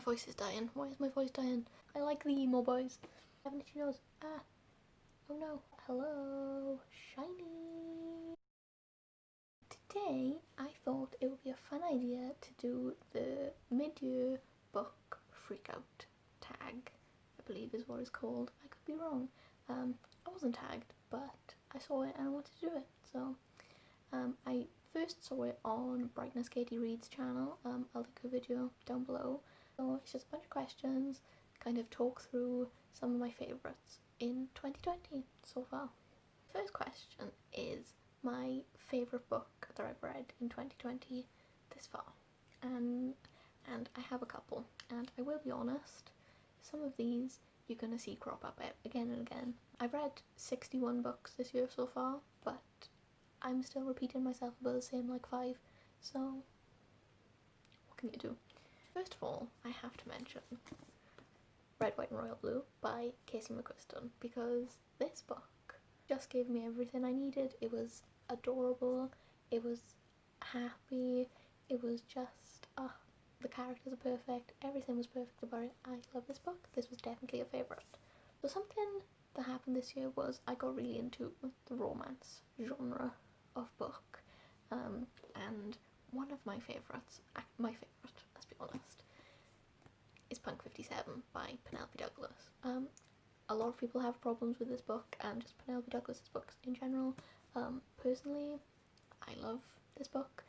voice is dying. Why is my voice dying? I like the emo boys. I have an itchy nose. Ah. Oh no. Hello. Shiny. Today I thought it would be a fun idea to do the mid-year book Freakout tag, I believe is what it's called. I could be wrong. I wasn't tagged, but I saw it and I wanted to do it. So I first saw it on Brightness Katie Reed's channel. I'll link her video down below. So it's just a bunch of questions, kind of talk through some of my favourites in 2020 so far. First question is my favourite book that I've read in 2020 this far. And I have a couple, and I will be honest, some of these you're going to see crop up again and again. I've read 61 books this year so far, but I'm still repeating myself about the same like 5, so what can you do? First of all, I have to mention Red, White and Royal Blue by Casey McQuiston, because this book just gave me everything I needed. It was adorable, it was happy, it was just, the characters are perfect, everything was perfect about it. I love this book. This was definitely a favourite. So something that happened this year was I got really into the romance genre of book, and one of my favourites, my favourite, let's be honest, is Punk 57 by Penelope Douglas. A lot of people have problems with this book and just Penelope Douglas's books in general. Personally, I love this book.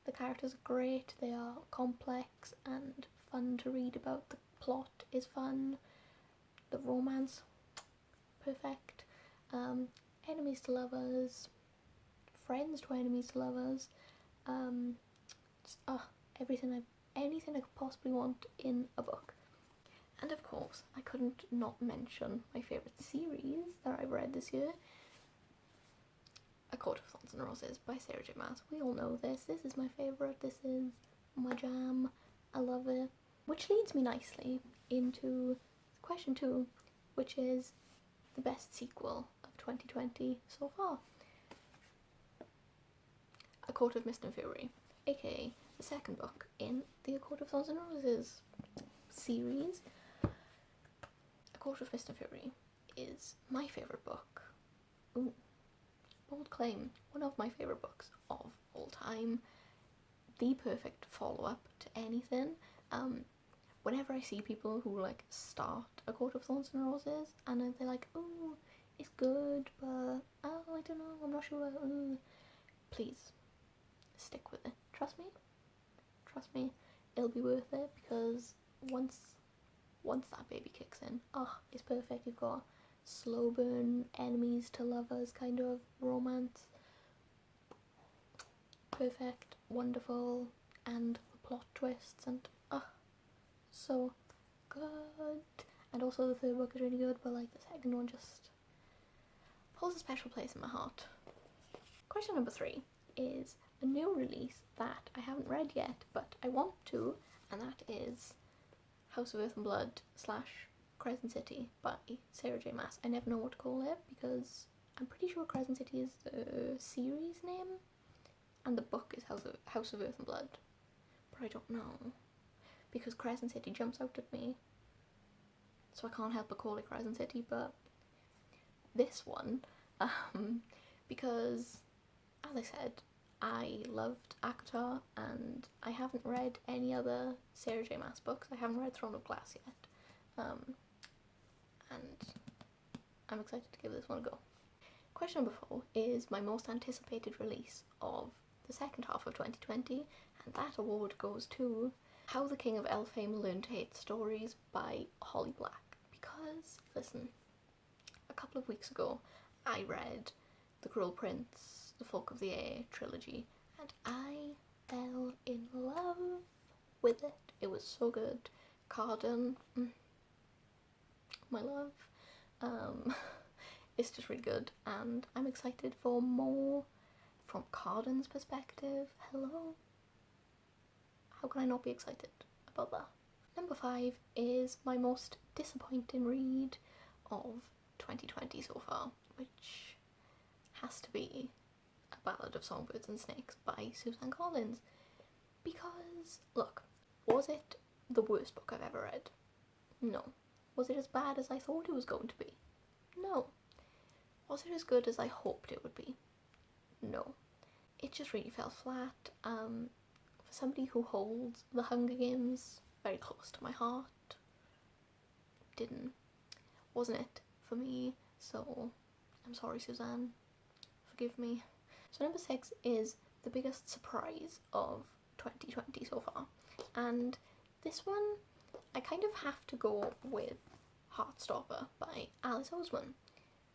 The characters are great, they are complex and fun to read about, the plot is fun, the romance, perfect, enemies to lovers, friends to enemies to lovers, just, anything I could possibly want in a book. And of course, I couldn't not mention my favourite series that I've read this year, A Court of Thorns and Roses by Sarah J Maas. We all know this. This is my favourite. This is my jam. I love it. Which leads me nicely into question 2, which is the best sequel of 2020 so far. A Court of Mist and Fury, aka the second book in the A Court of Thorns and Roses series. A Court of Mist and Fury is my favourite book. Ooh. Bold claim, one of my favourite books of all time, the perfect follow-up to anything. Whenever I see people who like start A Court of Thorns and Roses and they're like, oh, it's good, but I don't know, I'm not sure, please stick with it. Trust me, it'll be worth it, because once that baby kicks in, it's perfect. You've got slow burn, enemies to lovers kind of romance. Perfect, wonderful, and the plot twists, and so good. And also the third book is really good, but like the second one just holds a special place in my heart. Question number 3 is a new release that I haven't read yet, but I want to, and that is House of Earth and Blood / Crescent City by Sarah J Maas. I never know what to call it, because I'm pretty sure Crescent City is the series name and the book is House of Earth and Blood, but I don't know, because Crescent City jumps out at me, so I can't help but call it Crescent City. But this one, because as I said, I loved ACOTAR, and I haven't read any other Sarah J Maas books. I haven't read Throne of Glass yet, and I'm excited to give this one a go. Question number 4 is my most anticipated release of the second half of 2020, and that award goes to How the King of Elfhame Learned to Hate Stories by Holly Black. Because, listen, a couple of weeks ago I read The Cruel Prince, The Folk of the Air trilogy, and I fell in love with it. It was so good. Cardan, my love. It's just really good, and I'm excited for more from Cardan's perspective. Hello. How can I not be excited about that? Number 5 is my most disappointing read of 2020 so far, which has to be A Ballad of Songbirds and Snakes by Suzanne Collins. Because, look, was it the worst book I've ever read? No. Was it as bad as I thought it was going to be? No. Was it as good as I hoped it would be? No. It just really fell flat. For somebody who holds the Hunger Games very close to my heart, wasn't it for me, so I'm sorry, Suzanne. Forgive me. So number 6 is the biggest surprise of 2020 so far, and this one I kind of have to go with Heartstopper by Alice Oseman.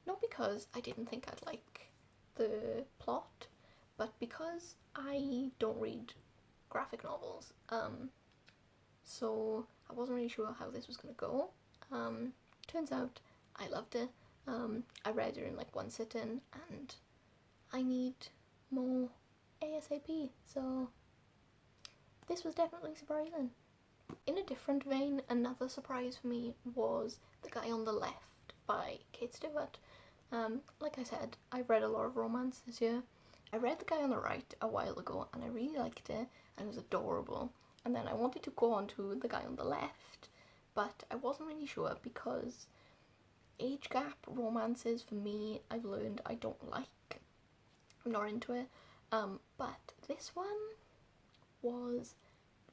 Not because I didn't think I'd like the plot, but because I don't read graphic novels, so I wasn't really sure how this was going to go. Turns out I loved it. I read it in like one sitting, and I need more ASAP, so this was definitely surprising. In a different vein, another surprise for me was The Guy on the Left by Kate Stewart. Like I said, I've read a lot of romance this year. I read The Guy on the Right a while ago and I really liked it and it was adorable. And then I wanted to go on to The Guy on the Left, but I wasn't really sure because age gap romances for me, I've learned I don't like. I'm not into it. But this one was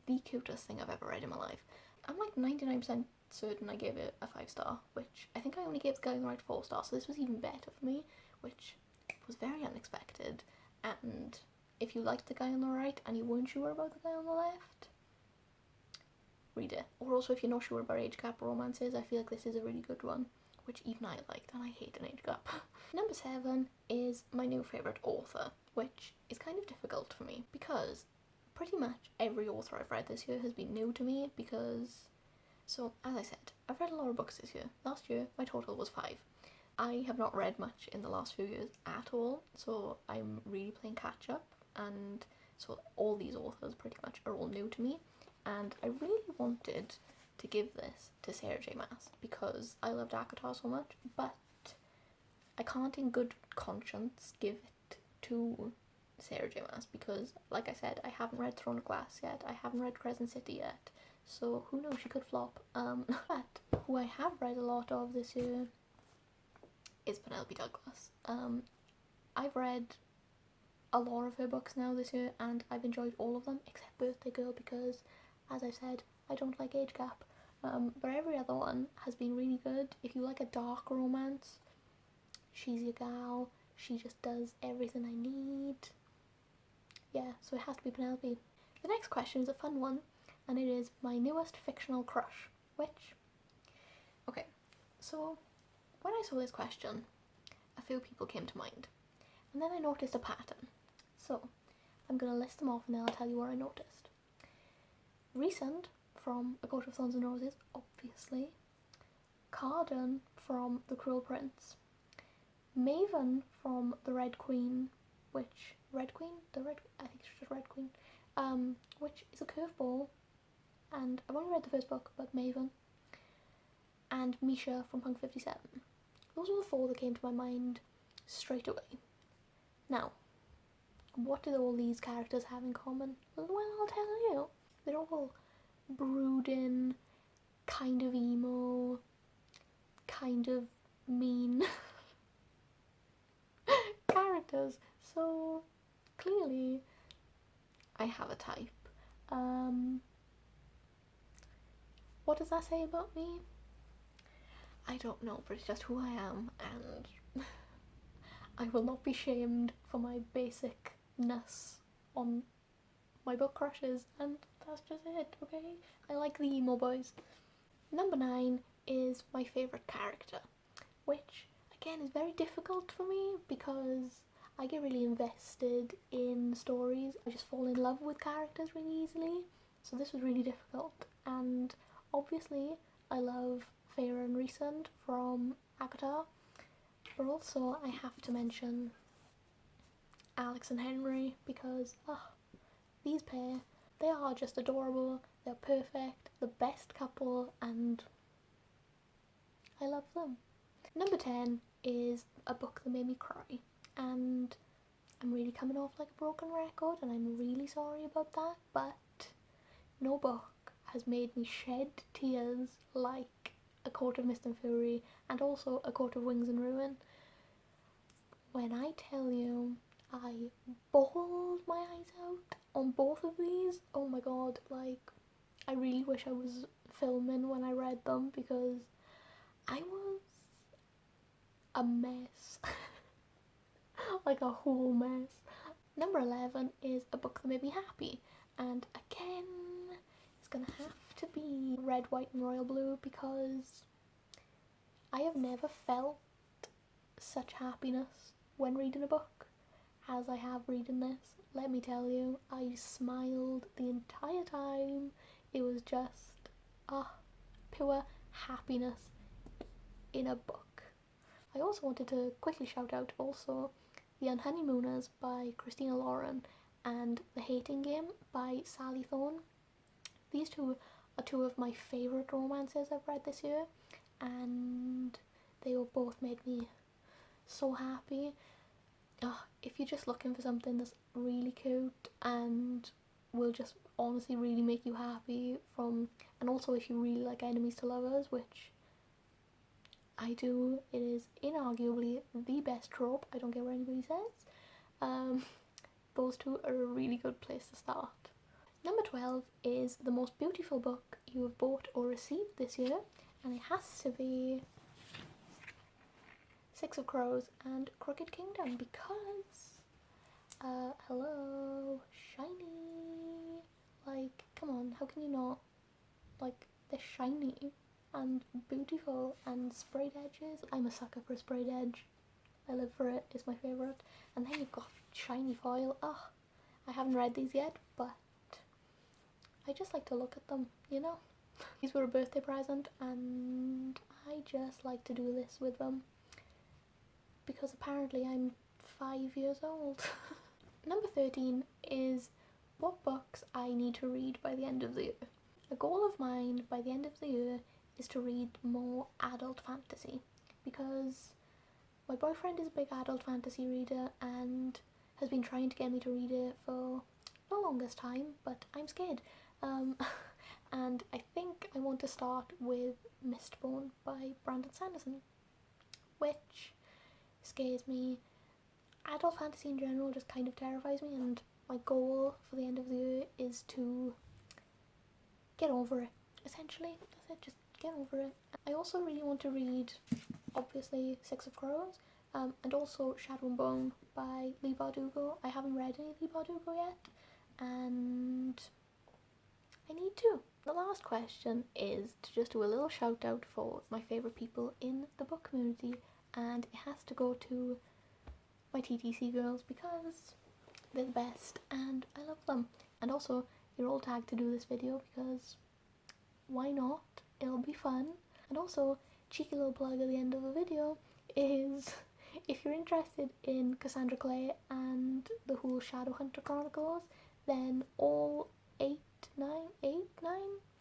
the cutest thing I've ever read in my life. I'm like 99% certain I gave it a 5-star, which I think I only gave The Guy on the Right 4 stars, so this was even better for me, which was very unexpected. And if you liked The Guy on the Right and you weren't sure about The Guy on the Left, read it. Or also if you're not sure about age gap romances, I feel like this is a really good one, which even I liked, and I hate an age gap. Number 7 is my new favourite author, which is kind of difficult for me because pretty much every author I've read this year has been new to me because, so as I said, I've read a lot of books this year. Last year my total was 5. I have not read much in the last few years at all, so I'm really playing catch up, and so all these authors pretty much are all new to me, and I really wanted to give this to Sarah J Maas because I loved ACOTAR so much, but I can't in good conscience give it to Sarah J Maas because, like I said, I haven't read Throne of Glass yet, I haven't read Crescent City yet, so who knows, she could flop. But who I have read a lot of this year is Penelope Douglas. I've read a lot of her books now this year and I've enjoyed all of them except Birthday Girl because, as I said, I don't like age gap. But every other one has been really good. If you like a dark romance, she's your gal. She just does everything I need. Yeah, so it has to be Penelope. The next question is a fun one, and it is my newest fictional crush, which, okay, so when I saw this question, a few people came to mind, and then I noticed a pattern. So I'm going to list them off and then I'll tell you what I noticed. Rhysand from A Court of Thorns and Roses, obviously. Cardan from The Cruel Prince. Maven from The Red Queen, which, Red Queen? I think it's just Red Queen. Which is a curveball, and I've only read the first book, but Maven. And Misha from Punk 57. Those were the 4 that came to my mind straight away. Now, what do all these characters have in common? Well, I'll tell you. They're all brooding, kind of emo, kind of mean characters. So, clearly, I have a type. What does that say about me? I don't know, but it's just who I am, and I will not be shamed for my basicness on my book crushes, and that's just it, okay? I like the emo boys. Number 9 is my favourite character, which again is very difficult for me because I get really invested in stories. I just fall in love with characters really easily, so this was really difficult. And obviously I love Feyre and Rhysand from ACOTAR, but also I have to mention Alex and Henry because these pair, they are just adorable, they're perfect, the best couple, and I love them. Number 10 is a book that made me cry, and I'm really coming off like a broken record and I'm really sorry about that, but no book has made me shed tears like A Court of Mist and Fury and also A Court of Wings and Ruin. When I tell you I bawled my eyes out on both of these, oh my god, like I really wish I was filming when I read them because I was a mess. Like a whole mess. Number 11 is A Book That Made Me Happy, and again it's gonna have to be Red, White and Royal Blue because I have never felt such happiness when reading a book as I have reading this. Let me tell you, I smiled the entire time. It was just pure happiness in a book. I also wanted to quickly shout out also The Unhoneymooners by Christina Lauren and The Hating Game by Sally Thorne. These two are two of my favourite romances I've read this year, and they all both made me so happy. If you're just looking for something that's really cute and will just honestly really make you happy and also if you really like enemies to lovers, which I do, it is inarguably the best trope, I don't care what anybody says. Those two are a really good place to start. Number 12 is the most beautiful book you have bought or received this year, and it has to be Six of Crows and Crooked Kingdom because, hello, shiny, like, come on, how can you not, like, they're shiny and beautiful and sprayed edges. I'm a sucker for a sprayed edge, I live for it, it's my favourite. And then you've got shiny foil. I haven't read these yet, but I just like to look at them, you know. These were a birthday present and I just like to do this with them because apparently I'm 5 years old. Number 13 is what books I need to read by the end of the year. A goal of mine by the end of the year is to read more adult fantasy because my boyfriend is a big adult fantasy reader and has been trying to get me to read it for the longest time, but I'm scared. And I think I want to start with Mistborn by Brandon Sanderson, which scares me. Adult fantasy in general just kind of terrifies me, and my goal for the end of the year is to get over it, essentially. That's it, just get over it. I also really want to read, obviously, Six of Crows, and also Shadow and Bone by Leigh Bardugo. I haven't read any Leigh Bardugo yet, and I need to. The last question is to just do a little shout out for my favourite people in the book community, and it has to go to my TTC girls because they're the best and I love them. And also, you're all tagged to do this video because why not? It'll be fun. And also, cheeky little plug at the end of the video is if you're interested in Cassandra Clare and the whole Shadowhunter Chronicles, then all 9,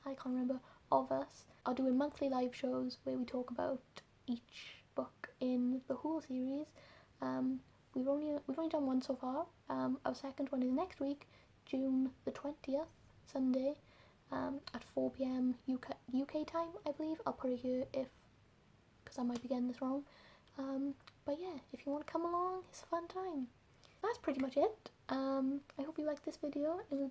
I can't remember, of us are doing monthly live shows where we talk about each book in the whole series. We've only done one so far. Our second one is next week, June the 20th, Sunday, at 4 p.m. UK time, I believe. I'll put it here because I might be getting this wrong. But yeah, if you want to come along, it's a fun time. That's pretty much it. I hope you liked this video. It was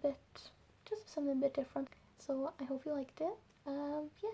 just something a bit different. So I hope you liked it. Yeah,